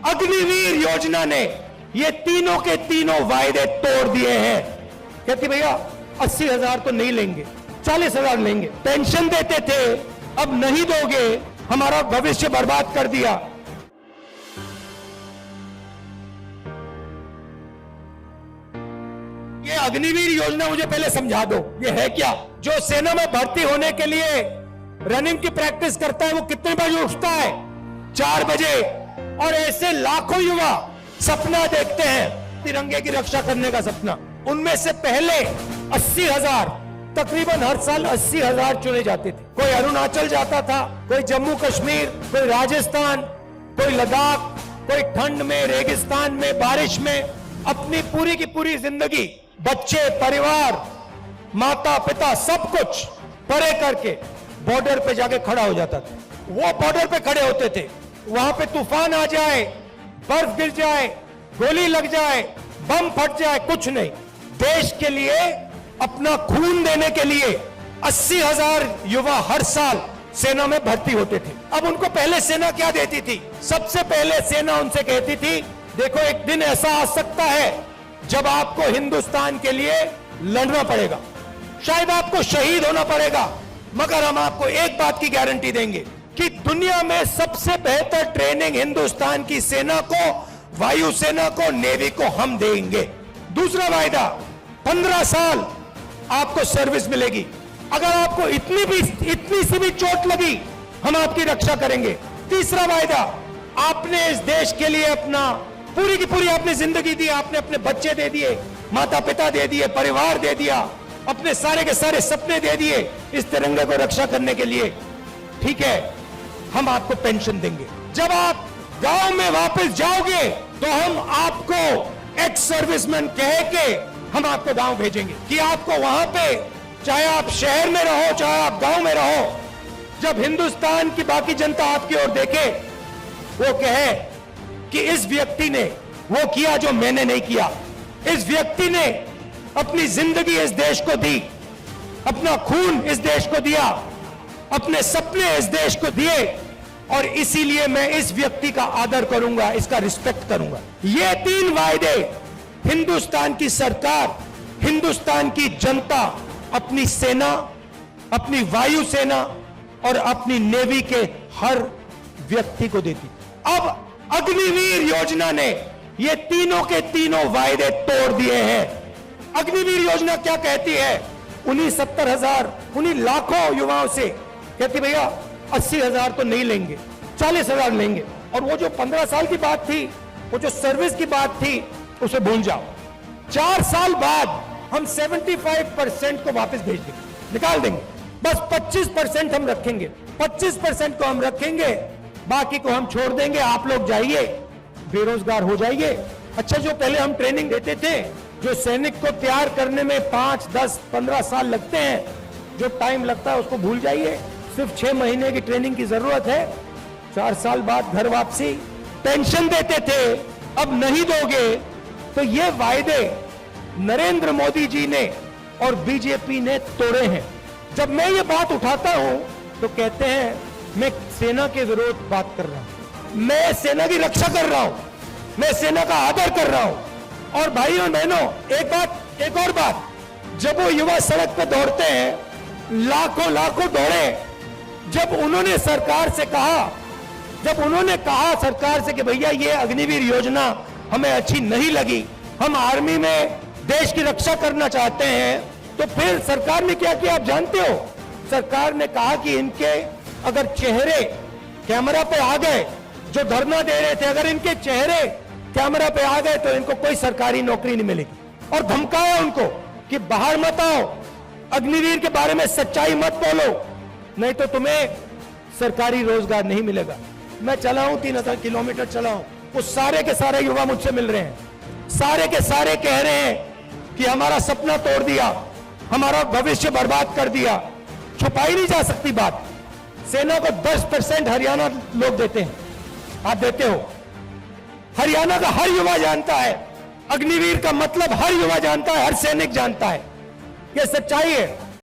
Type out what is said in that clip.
अग्निवीर योजना ने ये तीनों के तीनों वायदे तोड़ दिए हैं। कहती भैया 80,000 तो नहीं लेंगे, 40,000 लेंगे। पेंशन देते थे, अब नहीं दोगे, हमारा भविष्य बर्बाद कर दिया। ये अग्निवीर योजना मुझे पहले समझा दो, ये है क्या? जो सेना में भर्ती होने के लिए रनिंग की प्रैक्टिस करता है वो कितने बजे उठता है? 4 बजे। और ऐसे लाखों युवा सपना देखते हैं तिरंगे की रक्षा करने का सपना। उनमें से पहले 80,000, तकरीबन हर साल 80,000 चुने जाते थे। कोई अरुणाचल जाता था, कोई जम्मू कश्मीर, कोई राजस्थान, कोई लद्दाख, कोई ठंड में, रेगिस्तान में, बारिश में अपनी पूरी की पूरी जिंदगी बच्चे, परिवार, माता पिता सब कुछ परे करके बॉर्डर पे जाके खड़ा हो जाता था। वो बॉर्डर पे खड़े होते थे, वहां पे तूफान आ जाए, बर्फ गिर जाए, गोली लग जाए, बम फट जाए, कुछ नहीं, देश के लिए अपना खून देने के लिए 80,000 युवा हर साल सेना में भर्ती होते थे। अब उनको पहले सेना क्या देती थी? सबसे पहले सेना उनसे कहती थी, देखो एक दिन ऐसा आ सकता है जब आपको हिंदुस्तान के लिए लड़ना पड़ेगा, शायद आपको शहीद होना पड़ेगा, मगर हम आपको एक बात की गारंटी देंगे कि दुनिया में सबसे बेहतर ट्रेनिंग हिंदुस्तान की सेना को, वायुसेना को, नेवी को हम देंगे। दूसरा वायदा, 15 साल आपको सर्विस मिलेगी। अगर आपको इतनी सी भी चोट लगी, हम आपकी रक्षा करेंगे। तीसरा वायदा, आपने इस देश के लिए अपना पूरी की पूरी आपने जिंदगी दी, आपने अपने बच्चे दे दिए, माता पिता दे दिए, परिवार दे दिया, अपने सारे के सारे सपने दे दिए इस तिरंगे को रक्षा करने के लिए। ठीक है, हम आपको पेंशन देंगे। जब आप गांव में वापस जाओगे तो हम आपको एक्स सर्विसमैन कह के हम आपको गांव भेजेंगे कि आपको वहां पे, चाहे आप शहर में रहो, चाहे आप गांव में रहो, जब हिंदुस्तान की बाकी जनता आपकी ओर देखे, वो कहे कि इस व्यक्ति ने वो किया जो मैंने नहीं किया, इस व्यक्ति ने अपनी जिंदगी इस देश को दी, अपना खून इस देश को दिया, अपने सपने इस देश को दिए, और इसीलिए मैं इस व्यक्ति का आदर करूंगा, इसका रिस्पेक्ट करूंगा। ये 3 वायदे हिंदुस्तान की सरकार, हिंदुस्तान की जनता अपनी सेना, अपनी वायुसेना और अपनी नेवी के हर व्यक्ति को देती। अब अग्निवीर योजना ने ये तीनों के तीनों वायदे तोड़ दिए हैं। अग्निवीर योजना क्या कहती है? उन्हीं 70,000, उन्हीं लाखों युवाओं से कहती भैया 80,000 तो नहीं लेंगे, 40,000 लेंगे। और वो जो 15 साल की बात थी, वो जो सर्विस की बात थी, उसे भूल जाओ। 4 साल बाद हम 75% को वापस भेज देंगे, निकाल देंगे। बस 25% हम रखेंगे, 25% को हम रखेंगे, बाकी को हम छोड़ देंगे। आप लोग जाइए, बेरोजगार हो जाइए। अच्छा, जो पहले हम ट्रेनिंग देते थे, जो सैनिक को तैयार करने में 5, 10, 15 साल लगते हैं, जो टाइम लगता है उसको भूल जाइए। सिर्फ 6 महीने की ट्रेनिंग की जरूरत है, 4 साल बाद घर वापसी। पेंशन देते थे, अब नहीं दोगे। तो ये वायदे नरेंद्र मोदी जी ने और बीजेपी ने तोड़े हैं। जब मैं ये बात उठाता हूं तो कहते हैं मैं सेना के विरोध बात कर रहा हूं, मैं सेना की रक्षा कर रहा हूं, मैं सेना का आदर कर रहा हूं। और भाइयों और बहनों, एक और बात, जब वो युवा सड़क पे दौड़ते हैं, लाखों दौड़े, जब उन्होंने सरकार से कहा सरकार से कि भैया ये अग्निवीर योजना हमें अच्छी नहीं लगी, हम आर्मी में देश की रक्षा करना चाहते हैं, तो फिर सरकार ने क्या किया आप जानते हो? सरकार ने कहा कि इनके अगर चेहरे कैमरा पे आ गए, जो धरना दे रहे थे, अगर इनके चेहरे कैमरा पे आ गए तो इनको कोई सरकारी नौकरी नहीं मिलेगी। और धमकाया उनको कि बाहर मत आओ, अग्निवीर के बारे में सच्चाई मत बोलो, नहीं तो तुम्हें सरकारी रोजगार नहीं मिलेगा। मैं चला हूं, 3000 किलोमीटर चला हूं, वो सारे के सारे युवा मुझसे मिल रहे हैं, सारे के सारे कह रहे हैं कि हमारा सपना तोड़ दिया, हमारा भविष्य बर्बाद कर दिया। छुपाई नहीं जा सकती बात। सेना को 10% हरियाणा लोग देते हैं, आप देते हो। हरियाणा का हर युवा जानता है, अग्निवीर का मतलब हर युवा जानता है, हर सैनिक जानता है, यह सच्चाई है।